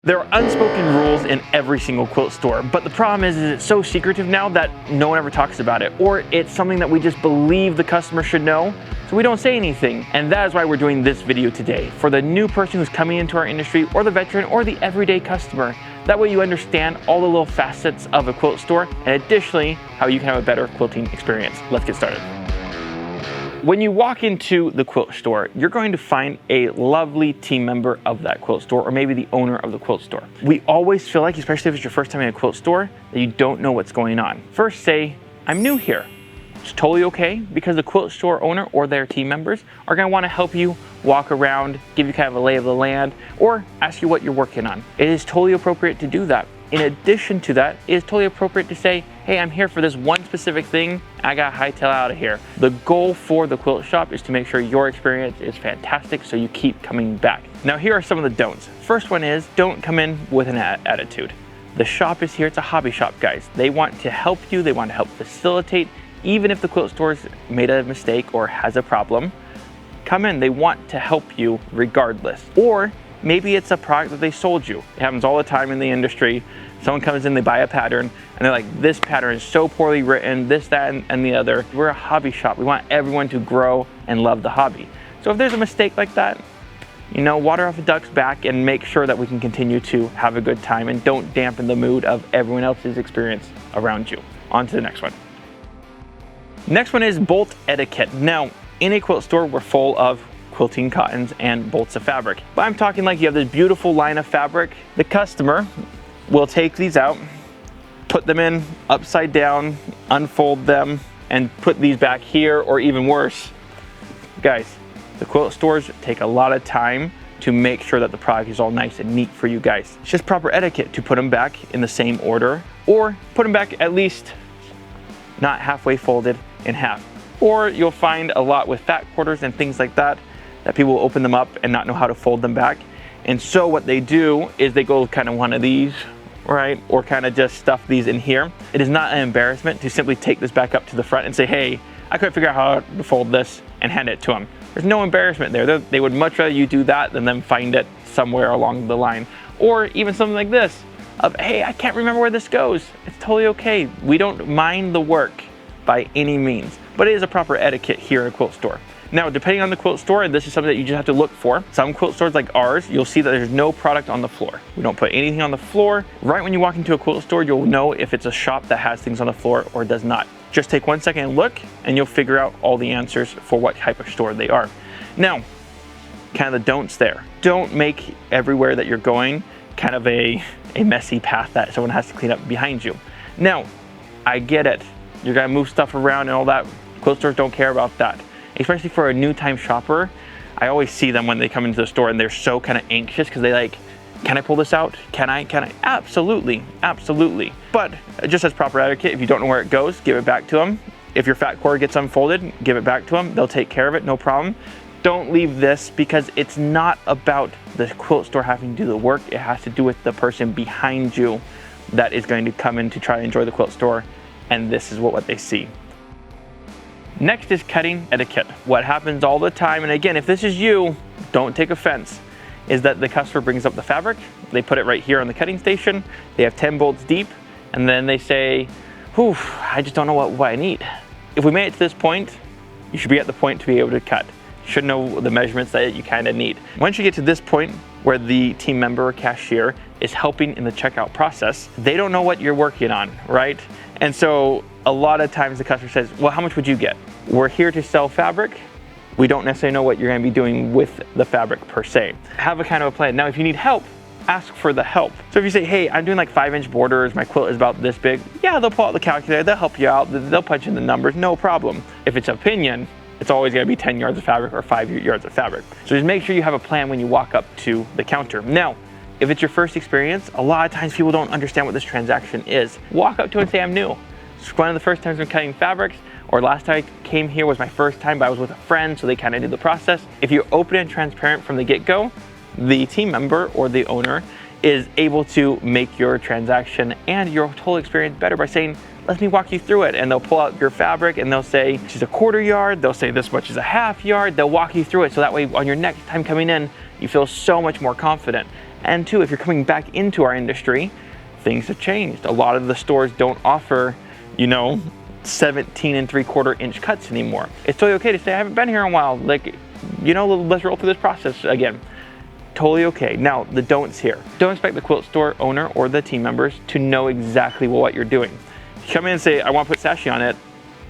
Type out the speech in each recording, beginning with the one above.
There are unspoken rules in every single quilt store, but the problem is it's so secretive now that no one ever talks about it, or it's something that we just believe the customer should know, so we don't say anything. And that is why we're doing this video today, for the new person who's coming into our industry, or the veteran, or the everyday customer. That way you understand all the little facets of a quilt store, and additionally, how you can have a better quilting experience. Let's get started. When you walk into the quilt store, you're going to find a lovely team member of that quilt store, or maybe the owner of the quilt store. We always feel like, especially if it's your first time in a quilt store, that you don't know what's going on. First say, I'm new here. It's totally okay, because the quilt store owner or their team members are going to want to help you walk around, give you kind of a lay of the land, or ask you what you're working on. It is totally appropriate to do that. In addition to that, it is totally appropriate to say, hey, I'm here for this one specific thing, I gotta hightail out of here. The goal for the quilt shop is to make sure your experience is fantastic so you keep coming back. Now here are some of the don'ts. First one is, don't come in with an attitude. The shop is here, it's a hobby shop, guys. They want to help you, they want to help facilitate, even if the quilt store's made a mistake or has a problem. Come in, they want to help you regardless. Or maybe it's a product that they sold you. It happens all the time in the industry. Someone comes in, they buy a pattern, and they're like, this pattern is so poorly written, this, that, and the other. We're a hobby shop. We want everyone to grow and love the hobby. So if there's a mistake like that, you know, water off a duck's back and make sure that we can continue to have a good time and don't dampen the mood of everyone else's experience around you. On to the next one. Next one is bolt etiquette. Now, in a quilt store, we're full of quilting cottons and bolts of fabric. But I'm talking like you have this beautiful line of fabric. The customer will take these out, put them in upside down, unfold them, and put these back here, or even worse. Guys, the quilt stores take a lot of time to make sure that the product is all nice and neat for you guys. It's just proper etiquette to put them back in the same order, or put them back at least not halfway folded in half. Or you'll find a lot with fat quarters and things like that, that people will open them up and not know how to fold them back. And so what they do is they go kind of one of these, right? Or kind of just stuff these in here. It is not an embarrassment to simply take this back up to the front and say, hey, I couldn't figure out how to fold this, and hand it to them. There's no embarrassment there. They would much rather you do that than them find it somewhere along the line. Or even something like this, of, hey, I can't remember where this goes. It's totally okay. We don't mind the work by any means, but it is a proper etiquette here at a quilt store. Now, depending on the quilt store, this is something that you just have to look for. Some quilt stores like ours, you'll see that there's no product on the floor. We don't put anything on the floor. Right when you walk into a quilt store, you'll know if it's a shop that has things on the floor or does not. Just take 1 second and look, and you'll figure out all the answers for what type of store they are. Now, kind of the don'ts there. Don't make everywhere that you're going kind of a messy path that someone has to clean up behind you. Now, I get it. You're gonna move stuff around and all that. Quilt stores don't care about that. Especially for a new time shopper, I always see them when they come into the store and they're so kind of anxious because they like, can I pull this out? Can I? Absolutely, absolutely. But just as proper etiquette, if you don't know where it goes, give it back to them. If your fat cord gets unfolded, give it back to them. They'll take care of it, no problem. Don't leave this, because it's not about the quilt store having to do the work. It has to do with the person behind you that is going to come in to try to enjoy the quilt store, and this is what they see. Next is cutting etiquette. What happens all the time, and again, if this is you, don't take offense, is that the customer brings up the fabric, they put it right here on the cutting station, they have 10 bolts deep, and then they say, whew, I just don't know what I need. If we made it to this point, you should be at the point to be able to cut. You should know the measurements that you kind of need. Once you get to this point where the team member or cashier is helping in the checkout process, they don't know what you're working on, right? And so a lot of times the customer says, well, how much would you get? We're here to sell fabric. We don't necessarily know what you're going to be doing with the fabric per se. Have a kind of a plan. Now, if you need help, ask for the help. So if you say, hey, I'm doing like 5-inch borders, my quilt is about this big, yeah, they'll pull out the calculator, they'll help you out, they'll punch in the numbers, no problem. If it's opinion, it's always going to be 10 yards of fabric or 5 yards of fabric. So just make sure you have a plan when you walk up to the counter. Now, if it's your first experience, a lot of times people don't understand what this transaction is. Walk up to it and say, I'm new. It's one of the first times I'm cutting fabrics, or last time I came here was my first time, but I was with a friend, so they kind of did the process. If you're open and transparent from the get-go, the team member or the owner is able to make your transaction and your total experience better by saying, let me walk you through it. And they'll pull out your fabric and they'll say, this is a 1/4 yard. They'll say this much is a 1/2 yard. They'll walk you through it. So that way on your next time coming in, you feel so much more confident. And two, if you're coming back into our industry, things have changed. A lot of the stores don't offer, 17 3/4 inch cuts anymore. It's totally okay to say, I haven't been here in a while. Like, let's roll through this process again. Totally okay. Now, the don'ts here. Don't expect the quilt store owner or the team members to know exactly what you're doing. You come in and say, I want to put sashi on it.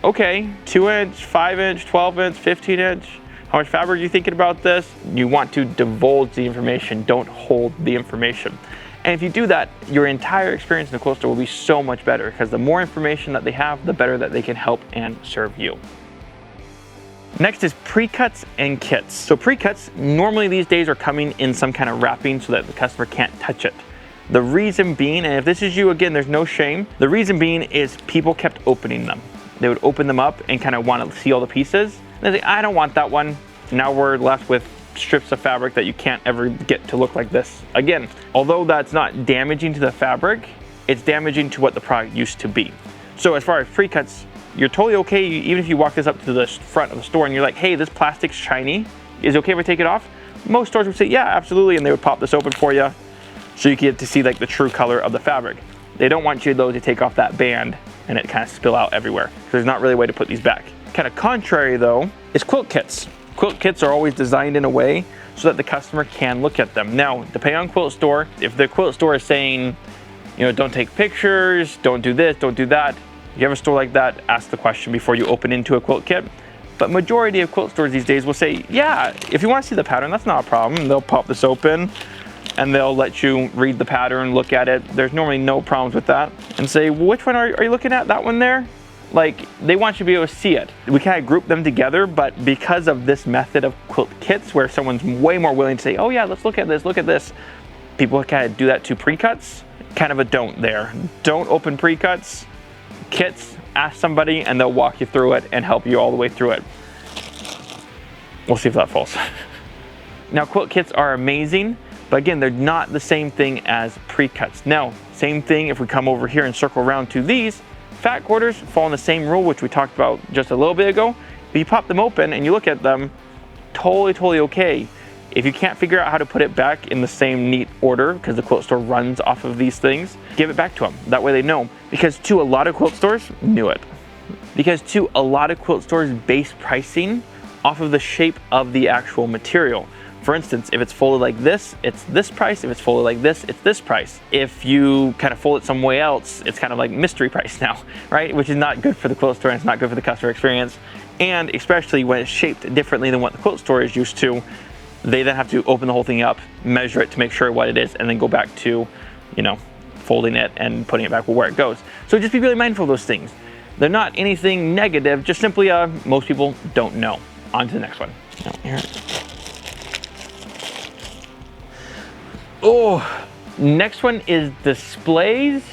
Okay, 2 inch, 5 inch, 12 inch, 15 inch. How much fabric are you thinking about this? You want to divulge the information. Don't hold the information. And if you do that, your entire experience in the quilt store will be so much better, because the more information that they have, the better that they can help and serve you. Next is pre-cuts and kits. So pre-cuts normally these days are coming in some kind of wrapping so that the customer can't touch it. The reason being, and if this is you, again, there's no shame. The reason being is people kept opening them. They would open them up and kind of want to see all the pieces. And they say, I don't want that one. Now we're left with strips of fabric that you can't ever get to look like this again. Although that's not damaging to the fabric, it's damaging to what the product used to be. So as far as pre-cuts, you're totally okay, even if you walk this up to the front of the store and you're like, hey, this plastic's shiny, is it okay if I take it off? Most stores would say, yeah, absolutely, and they would pop this open for you so you get to see like the true color of the fabric. They don't want you though to take off that band and it kind of spill out everywhere, because there's not really a way to put these back. Kind of contrary though is quilt kits. Quilt kits are always designed in a way so that the customer can look at them. Now, depending on quilt store, if the quilt store is saying, don't take pictures, don't do this, don't do that, if you have a store like that, ask the question before you open into a quilt kit. But majority of quilt stores these days will say, yeah, if you want to see the pattern, that's not a problem. They'll pop this open and they'll let you read the pattern, look at it. There's normally no problems with that. And say, well, which one are you looking at? That one there? Like, they want you to be able to see it. We kind of group them together, but because of this method of quilt kits where someone's way more willing to say, oh yeah, let's look at this, people kind of do that to pre-cuts. Kind of a don't there. Don't open pre-cuts. Kits, ask somebody and they'll walk you through it and help you all the way through it. We'll see if that falls. Now, quilt kits are amazing, but again, they're not the same thing as pre-cuts. Now, same thing if we come over here and circle around to these. Fat quarters fall in the same rule, which we talked about just a little bit ago. But you pop them open and you look at them, totally okay. If you can't figure out how to put it back in the same neat order, because the quilt store runs off of these things, give it back to them. That way they know. Because to a lot of quilt stores, base pricing off of the shape of the actual material. For instance, if it's folded like this, it's this price. If it's folded like this, it's this price. If you kind of fold it some way else, it's kind of like mystery price now, right? Which is not good for the quilt store and it's not good for the customer experience. And especially when it's shaped differently than what the quilt store is used to, they then have to open the whole thing up, measure it to make sure what it is, and then go back to, folding it and putting it back where it goes. So just be really mindful of those things. They're not anything negative, just simply most people don't know. On to the next one. Oh, next one is displays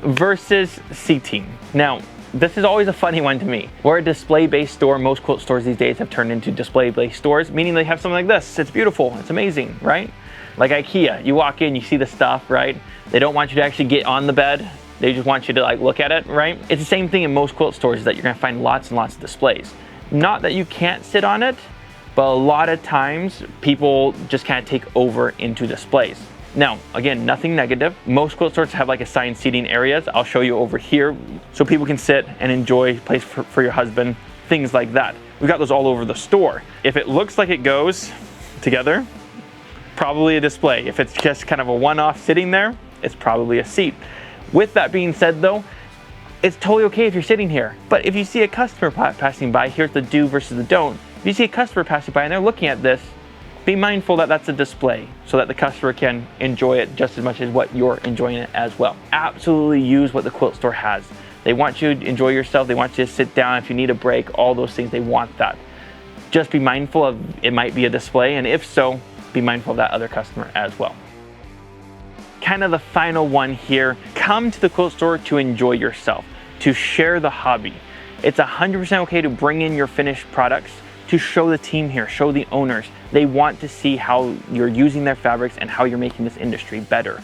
versus seating. Now, this is always a funny one to me. We're a display-based store. Most quilt stores these days have turned into display-based stores, meaning they have something like this. It's beautiful, it's amazing, right? Like IKEA, you walk in, you see the stuff, right? They don't want you to actually get on the bed. They just want you to look at it, right? It's the same thing in most quilt stores, is that you're gonna find lots and lots of displays. Not that you can't sit on it, but a lot of times people just kind of take over into displays. Now, again, nothing negative. Most quilt stores have assigned seating areas. I'll show you over here so people can sit and enjoy a place for your husband, things like that. We've got those all over the store. If it looks like it goes together, probably a display. If it's just kind of a one-off sitting there, it's probably a seat. With that being said though, it's totally okay if you're sitting here. But if you see a customer passing by, here's the do versus the don't. If you see a customer passing by and they're looking at this, be mindful that that's a display so that the customer can enjoy it just as much as what you're enjoying it as well. Absolutely use what the quilt store has. They want you to enjoy yourself. They want you to sit down. If you need a break, all those things, they want that. Just be mindful of it might be a display, and if so, be mindful of that other customer as well. Kind of the final one here, come to the quilt store to enjoy yourself, to share the hobby. It's 100% okay to bring in your finished products, to show the team here, show the owners. They want to see how you're using their fabrics and how you're making this industry better.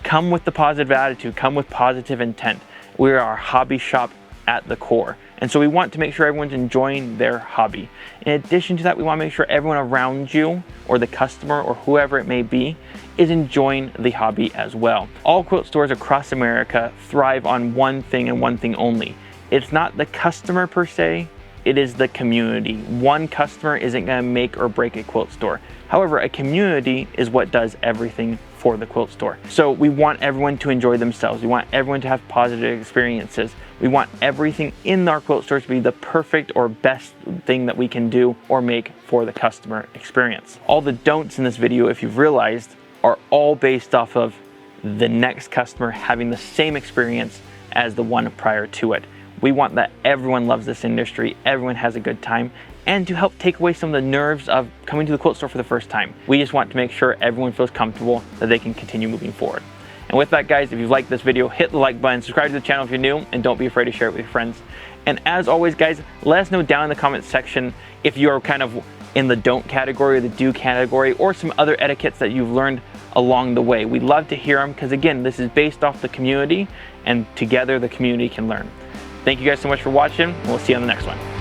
Come with the positive attitude, come with positive intent. We are a hobby shop at the core. And so we want to make sure everyone's enjoying their hobby. In addition to that, we want to make sure everyone around you or the customer or whoever it may be is enjoying the hobby as well. All quilt stores across America thrive on one thing and one thing only. It's not the customer per se, it is the community. One customer isn't gonna make or break a quilt store. However, a community is what does everything for the quilt store. So we want everyone to enjoy themselves. We want everyone to have positive experiences. We want everything in our quilt stores to be the perfect or best thing that we can do or make for the customer experience. All the don'ts in this video, if you've realized, are all based off of the next customer having the same experience as the one prior to it. We want that everyone loves this industry, everyone has a good time, and to help take away some of the nerves of coming to the quilt store for the first time. We just want to make sure everyone feels comfortable that they can continue moving forward. And with that, guys, if you've liked this video, hit the like button, subscribe to the channel if you're new, and don't be afraid to share it with your friends. And as always, guys, let us know down in the comments section if you're kind of in the don't category or the do category, or some other etiquettes that you've learned along the way. We'd love to hear them, because again, this is based off the community, and together the community can learn. Thank you guys so much for watching, and we'll see you on the next one.